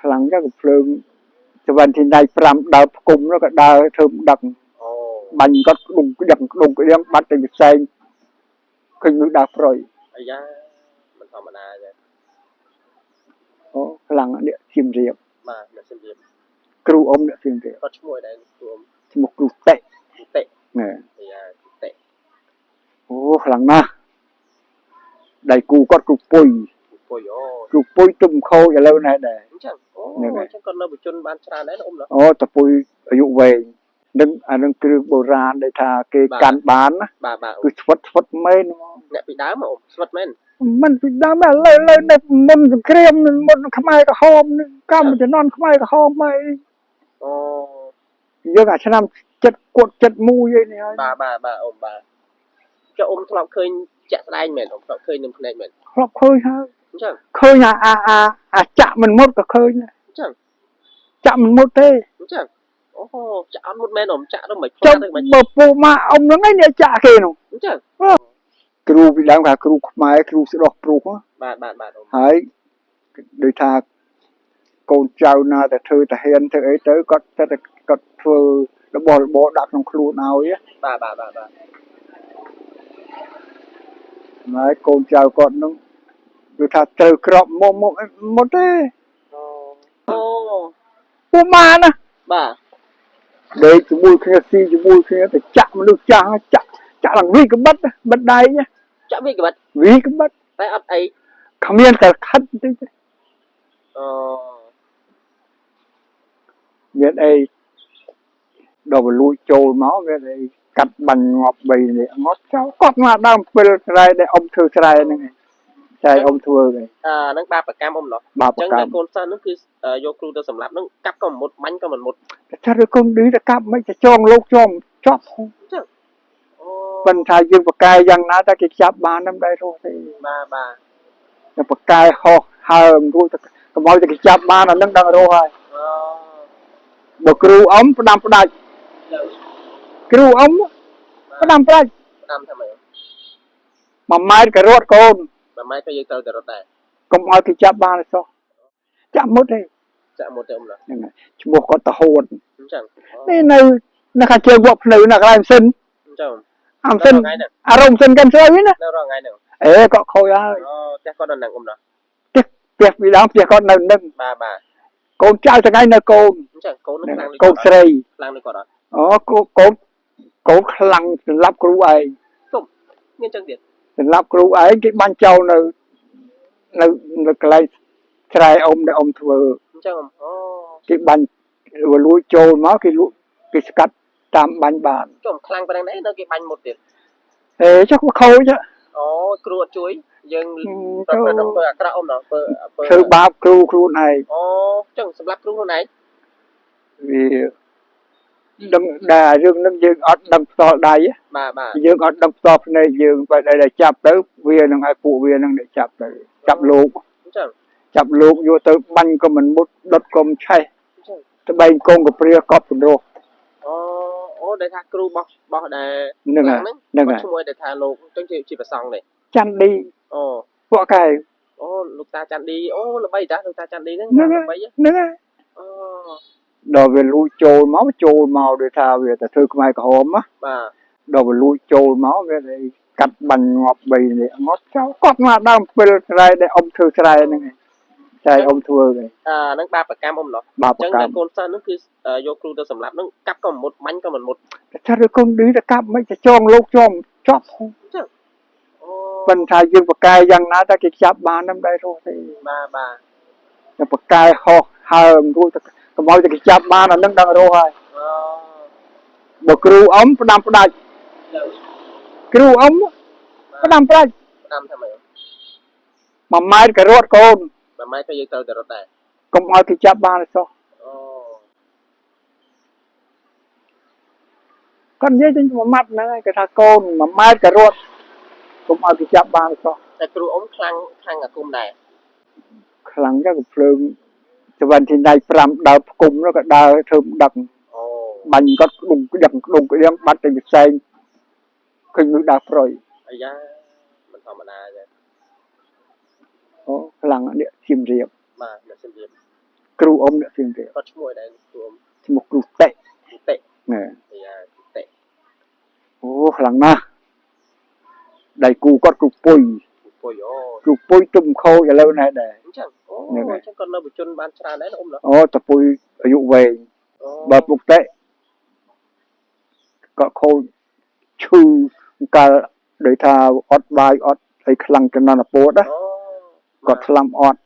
ខ្លាំងចឹងភ្លើងសវណ្ណទីណៃ5ដើរផ្គុំនោះក៏ដើរធ្វើដឹកបាញ់គាត់ដុំក្តៀងបាត់ទៅវិស័យឃើញមួយដើរប្រយអាយ៉ាមិនធម្មតាទេអូខ្លាំងនេះសៀមរាបបាទអ្នកសៀមរាបគ្រូអ៊ំអ្នកសៀមរាបគាត់ឈ្មោះអីដែរគ្រូអ៊ំឈ្មោះគ្រូតេណែអាយ៉ាគ្រូតេអូខ្លាំងណាស់ដៃគូគាត់គ្រូពុយអូគ្រូពុយទុំខូចឥឡូវណែដែរអញ្ចឹងអញ្ចឹងគាត់នៅបញ្ជនបានច្រើនដែរអ៊ំអូតពុយអាយុវែងនឹងអានឹងគ្រឿងបុរាណដែលថាគេកាន់បានណាបាទគឺស្វិតមែនអ្នកពីដើមអ៊ំស្វិតមែនមិនពីដើមឥឡូវនៅមុនសង្គ្រាមមុនខ្មែរក្រហមកម្មជំនាន់ខ្មែរក្រហមមកអូយើងអាឆ្នាំ7គាត់71ឯនេះហើយបាទអ៊ំបាទចុះអ៊ំធ្លាប់ឃើញជាក់ស្ដែងមែនអ៊ំធ្លាប់ឃើញនឹងភ្នែកមែនធ្លាប់ឃើញហើយអញ្ចឹងឃើញអាចាក់មិនមុតក៏ឃើញដែរអញ្ចឹងចាក់មិនមុតទេអញ្ចឹងអូចាក់អត់មុតមែនអ៊ំចាក់ទៅមិនខ្លាទៅមិនបើពូម៉ាអ៊ំហ្នឹងឯងអ្នកចាក់គេនោះអញ្ចឹងគ្រូពីដើមថាគ្រូខ្មែរគ្រូស្ដោះព្រុសបាទអ៊ំហើយដូចថាកូនចៅណាតែធ្វើតាហ៊ានធ្វើអីទៅគាត់ធ្វើរបស់របរដាក់ក្នុងខ្លួនឲ្យបាទហើយកូនចៅគាត់នោះគឺថាត្រូវក្របមុតទេអូពូម៉ាណាបាទដេកជាមួយគ្នាស៊ីជាមួយគ្នាទៅចាក់មនុស្សចាស់ចាក់ឡើងវីក្បិតបិទដៃចាក់វីក្បិតតែអត់អីគ្មានតែខិតបន្តិចអូមានអីដល់លួចចូលមកមានអីកាត់បាញ់ងាប់3នេះងាប់ចោលគាត់មកដើមពេលស្រែដែលអ៊ំធ្វើស្រែហ្នឹងតែអ៊ំធ្វើហ្នឹងបាបកម្មអ៊ំណោះអញ្ចឹងកូនសិស្សហ្នឹងគឺយកគ្រូទៅសម្លាប់ហ្នឹងកាប់ក៏មុតបាញ់ក៏មិនមុតតែឬកូនឌីទៅកាប់មិនទៅចងលោកជាប់ចឹងអូប៉ុន្តែយើងបកកាយយ៉ាងណាតែគេចាប់បានមិនដែររស់ទេបាទបកកាយហោះហើមរួចទៅកុំឲ្យតែគេចាប់បានអានឹងដឹងរស់ហើយបើគ្រូអ៊ំផ្ដាំផ្ដាច់គ្រូអ៊ំផ្ដាំផ្ដាច់ផ្ដាំថាម៉េច1ម៉ែត្រក៏រត់កូន1ម៉ែត្រក៏យើងត្រូវតែរត់ដែរកុំឲ្យគេចាប់បានសោះចាក់មុតទេចាក់មុតទេអ៊ំណាហ្នឹងហើយឈ្មោះគាត់តហួនអញ្ចឹងនេះនៅខាងជើងវក់ភ្នៅនៅកន្លែងសិនអញ្ចឹងអាសិនអារម្មណ៍សិនកាន់ស្រូវណានៅរងថ្ងៃហ្នឹងគាត់ខូចហើយផ្ទះគាត់នៅនឹងអ៊ំណាផ្ទះពីដើមផ្ទះគាត់នៅនឹងបាទកូនចៅថ្ងៃនៅកូនអញ្ចឹងកូននឹងខ្លាំងកូនស្រីខ្លាំងនឹងគាត់អត់កូនខ្លាំងសម្រាប់គ្រូឯងទុំមានចឹងទៀតសម្រាប់គ្រូឯងគេបាញ់ចោលនៅកន្លែងស្រែអ៊ំដែលអ៊ំធ្វើអញ្ចឹងគេបាញ់លួចចូលមកគេស្កាត់តាមបាញ់បានចុំខ្លាំងប៉ុណ្ណឹងដែរនៅគេបាញ់មុតទៀតចុះខូចអូគ្រូអត់ជួយយើងទៅអាក្រក់អ៊ំណោះធ្វើបាបគ្រូខ្លួនឯងអូចឹងសម្រាប់គ្រូខ្លួនឯងវាដឹងដែររឿងនឹងយើងអត់ដឹងផ្ទាល់ដៃបាទយើងអត់ដឹងផ្ទាល់ភ្នែកយើងបែរតែចាប់ទៅវានឹងឲ្យពួកវានឹងចាប់ទៅចាប់លោកអញ្ចឹងចាប់លោកយកទៅបាញ់ក៏មិនមុតដុតក៏មិនឆេះត្បែងកងកព្រាកប់ព្រោះអូដែលថាគ្រូបោះដែលហ្នឹងឈ្មោះដែលថាលោកចឹងជាប្រសង់នេះច័ន្ទឌីអូពួកកែអូលោកតាច័ន្ទឌីអូល្បីតាលោកតាច័ន្ទឌីហ្នឹងល្បីហ្នឹងអូដល់វាលួចចូលមកដូចថាវាទៅធ្វើខ្មែរក្រហមណាបាទដល់វាលួចចូលមកវាកាត់បាញ់ងាប់3នេះងាប់ចោលគាត់មកដើមពេលស្រែដែលអ៊ំធ្វើស្រែហ្នឹងតែអ៊ំធ្វើហ្នឹងបាបកម្មអ៊ំណោះអញ្ចឹងកូនសិស្សហ្នឹងគឺយកគ្រូទៅសម្លាប់ហ្នឹងកាប់ក៏មុតបាញ់ក៏មិនមុតតែឬកូនឌីទៅកាប់មិនទៅចងលោកជាប់អញ្ចឹងប៉ុន្តែយើងបកកាយយ៉ាងណាតែគេចាប់បានមិនដែររស់ទេបាទបកកាយហោះហើមរួចទៅកុំឲ្យតែគេចាប់បានអានឹងដឹងរស់ហើយបើគ្រូអ៊ំផ្ដាំផ្ដាច់គ្រូអ៊ំផ្ដាំផ្ដាច់ផ្ដាំថាម៉េច1ម៉ែត្រក៏រត់កូន1ម៉ែត្រក៏យើងត្រូវតែរត់ដែរកុំឲ្យគេចាប់បានសោះគាត់និយាយទៅ1ម៉ាត់ហ្នឹងគេថាកូន1ម៉ែត្រក៏រត់កុំឲ្យគេចាប់បានសោះតែគ្រូអ៊ំខ្លាំងអាគុំដែរខ្លាំងចឹងភ្លើងសវណ្ណទីណៃ5ដើរផ្គុំនោះក៏ដើរធ្វើដឹកបាញ់គាត់ដុំក្តៀងបាត់ទៅវិស័យឃើញមួយដើរប្រយអាយ៉ាមិនធម្មតាទេអូខ្លាំងនេះសៀមរាបបាទអ្នកសៀមរាបគ្រូ អ៊ំអ្នកផ្សេងទៀត គាត់ឈ្មោះអីដែរគ្រូអ៊ំ ឈ្មោះគ្រូតេ គ្រូតេ ណែ យ៉ាគ្រូតេ អូខ្លាំងណាស់ដៃគូគាត់គ្រូពុយ គ្រូពុយអូ គ្រូពុយទុំខូចឥឡូវនេះដែរ អញ្ចឹងអូអញ្ចឹងគាត់នៅបញ្ជនបានច្រើនដែរណាអ៊ំណា អូតពុយអាយុវែង អូ បើពុកតេក៏ខូចឈឺកាលដោយថាអត់បាយអត់អីខ្លាំងចំណន់ពោតណា អូ គាត់ស្លាប់អត់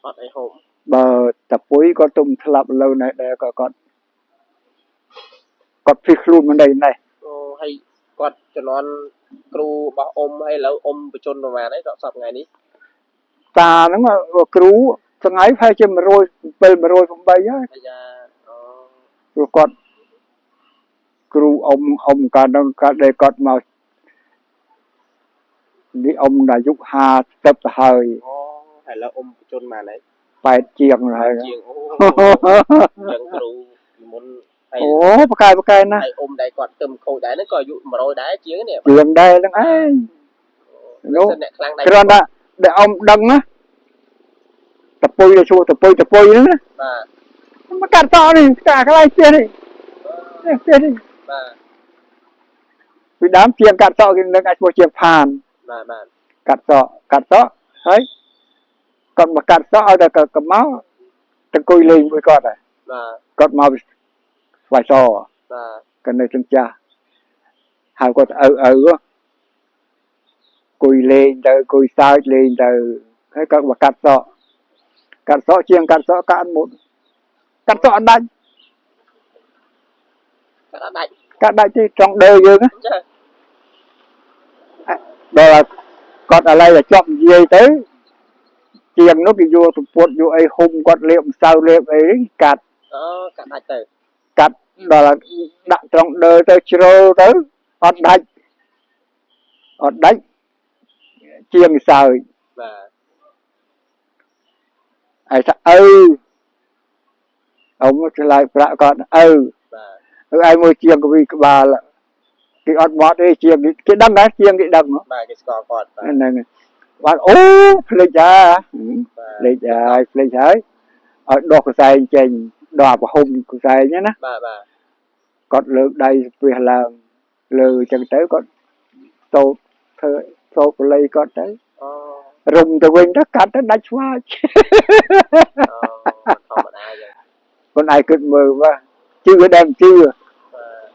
អត់អីហូប បើតពុយក៏ទុំស្លាប់ឥឡូវនេះដែរក៏គាត់ភៀសខ្លួនមិនដែរណេះ អូហើយគាត់ជំនាន់គ្រូរបស់អ៊ំហើយឥឡូវអ៊ំបញ្ជនប្រហែលហើយដល់សប្តាហ៍ថ្ងៃនេះ តាហ្នឹងគ្រូថ្ងៃប្រហែលជា107 108ហើយ អាយ៉ាអូ ព្រោះគាត់គ្រូអ៊ំកាលហ្នឹងកាលដែលគាត់មកនេះអ៊ំអាយុ50ទៅហើយ អូឥឡូវអ៊ំបញ្ជនបានហើយ 8ជាងហើយ ជាងអូចឹងគ្រូមុនហើយ អូបកែណា ហើយអ៊ំដែរគាត់ទឹមខូចដែរហ្នឹងក៏អាយុ100ដែរជាងនេះ ជាងដែរហ្នឹងឯងនោះ អ្នកខ្លាំងដែរ គ្រាន់តែដែលអ៊ំដឹងណាតពុយដែលឈ្មោះតពុយហ្នឹងណា បាទ មកកាត់តនេះកាកន្លែងផ្ទះនេះផ្ទះនេះ បាទ ពីដើមជាងកាត់តគេនឹងអាចឈ្មោះជាងផាន បាទ កាត់តហើយគាត់មកកាត់តឲ្យតែគាត់មកទៅអង្គុយលេងមួយគាត់ដែរ បាទ គាត់មកស្វាយស បាទ គាត់នៅទាំងចាស់ហៅគាត់ឪអង្គុយលេងទៅអង្គុយសើចលេងទៅហើយគាត់មកកាត់តជាងកាត់តកាត់មុតកាត់តអត់ដាច់ គាត់អត់ដាច់ កាត់ដាច់ទេចង់ដើយើងណា ចា ដល់គាត់ឥឡូវចប់និយាយទៅជាងនោះគេយកទៅពុតយកអីហុំគាត់លាបម្សៅលាបអីកាត់ អូកាត់ដាច់ទៅ កាត់ដល់ដាក់ត្រង់ដើទៅជ្រោទៅអត់ដាច់ជាងសើច បាទ ហើយថាឪអ៊ំឆ្លើយប្រាក់គាត់ឪ បាទ ឯងមើលជាងកវីក្បាលគេអត់មកទេជាងគេដឹងដែរជាងគេដឹង បាទគេស្គាល់គាត់បាទ ហ្នឹងបាទអូភ្លេចហើយភ្លេចហើយឲ្យដោះកសែងចេញដោះប្រហុំកសែងណា បាទ គាត់លើកដៃស្ពះឡើងលើអញ្ចឹងទៅគាត់តូតធ្វើតូតបល័យគាត់ទៅ អូ រុំទៅវិញទៅកាត់ទៅដាច់ស្វាច អូធម្មតាចឹង ខ្លួនឯងគិតមើលបាទជឿដែរមិនជឿ បាទ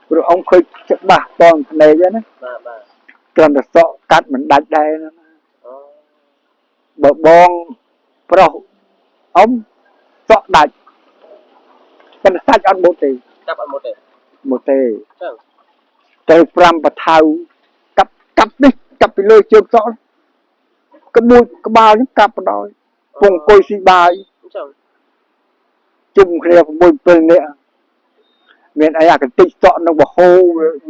ព្រោះអង្គឃើញច្បាស់តងភ្នែកហ្នឹងណា បាទ គ្រាន់តែសក់កាត់មិនដាច់ដែរណា អូ បើបងប្រុសអ៊ំសក់ដាច់តែសាច់អត់មុតទេ កាប់អត់មុតទេ មុតទេ ចឹង ទៅ5បថៅកាប់នេះកាប់ពីលើជើងសក់ក្មួយក្បាលនេះកាប់បដ ாய் ពងអង្គុយស៊ីបាយ ចឹង ជុំគ្នា6 7នាក់មានអីអាកន្តិចសក់នឹងបហូ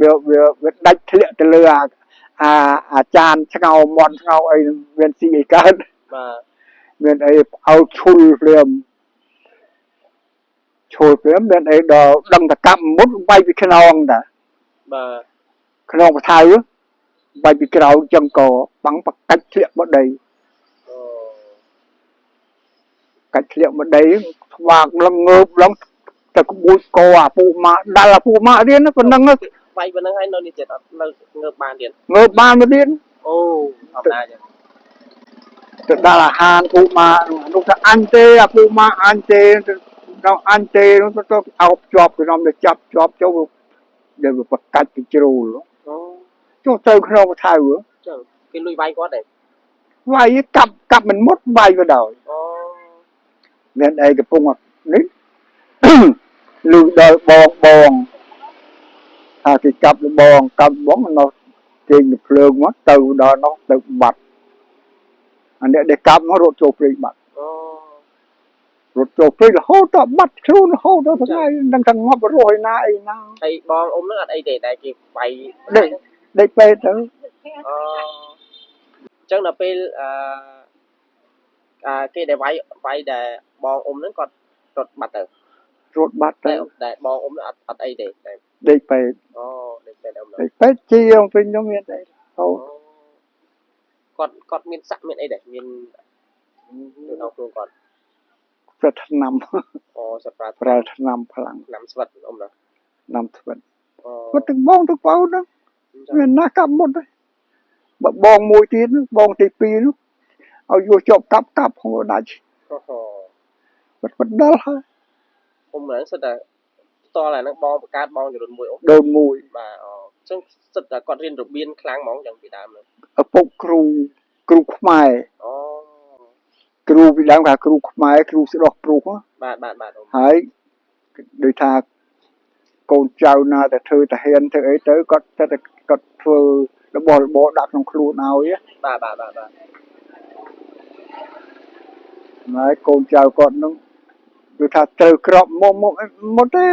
វាដាច់ធ្លាក់ទៅលើអាចានឆ្ងោមន់ឆ្ងោអីមានស៊ីអីកើត បាទ មានអីឲ្យឈុលព្រាមមានអីដល់ដឹងតែកាប់មុតបាយពីខ្នងតា បាទ ខ្នងបថៅបាយពីក្រោយចឹងក៏បាំងបកាច់ធ្លាក់មកដី អូ កាច់ធ្លាក់មកដីស្វាកលឹងងើបឡើងទៅក្បួយកអាពូម៉ាដល់អាពូម៉ារៀនប៉ុណ្ណឹង បាយប៉ុណ្ណឹងហើយនៅនេះទៀតអត់នៅងើបបានទៀត ងើបបានមករៀន អូធម្មតាចឹង ទៅដល់អាហារពូម៉ានោះថាអញទេអាពូម៉ាអញទេដល់អញទេនោះទៅអោបជាប់ក្នុងទៅចាប់ជាប់ចូលដែលបកាច់ទៅជ្រូល អូ ចុះទៅក្នុងបថៅ ចឹងគេលុយបាយគាត់ទេ វាយកាប់មិនមុតវាយក៏ដោយ អូ មានអីកំពុងនេះ លឺដល់បងថាគេកាប់បងនោះគេងភ្លើងមកទៅដល់នោះទៅបាត់អានេះដែលកាប់មករត់ចូលព្រៃបាត់ អូ រត់ចូលព្រៃរហូតដល់បាត់ខ្លួនរហូតដល់ថ្ងៃនឹងថាងាប់រស់ឯណាហើយបងអ៊ំហ្នឹងអត់អីទេតែគេបាយ ដេកពេកទៅ អូចឹងដល់ពេលគេដែលវាយដែលបងអ៊ំហ្នឹងគាត់រត់បាត់ទៅ រត់បាត់ទៅ តែបងអ៊ំហ្នឹងអត់អីទេតែ ដេកពេក អូដេកតែអ៊ំហ្នឹង ដេកពេកជាងពេញនោះមានអីហូ គាត់មានស័កមានអីដែរមាននៅក្នុងខ្លួនគាត់ ប្រថ្នាំ អូសប្រា ប្រែថ្នាំខ្លាំង ឆ្នាំស្វិតអ៊ំណា ឆ្នាំស្វិត អូ គាត់ទាំងបងទាំងប្អូនហ្នឹងមានណាស់កាប់មុតទេបើបងមួយទៀតបងទី2នោះឲ្យយកជាប់កាប់ហ្នឹងដាច់ អូហូ គាត់ដល់ហើយ អ៊ំហ្នឹងសិតតែតតែហ្នឹងបងបង្កើតបងចំនួន1អ៊ំ ដូនមួយ បាទអូអញ្ចឹងសិតតែគាត់រៀនរបៀនខ្លាំងហ្មងចឹងពីដើមហ្នឹង ឪពុកគ្រូខ្មែរ អូ គ្រូពីដើមថាគ្រូខ្មែរគ្រូស្ដោះព្រុស បាទអ៊ំ ហើយដូចថាកូនចៅណាតែធ្វើតាហ៊ានធ្វើអីទៅគាត់តែគាត់ធ្វើរបស់របរដាក់ក្នុងខ្លួនឲ្យ បាទ ហើយកូនចៅគាត់នឹងគឺថាត្រូវក្របមកទេ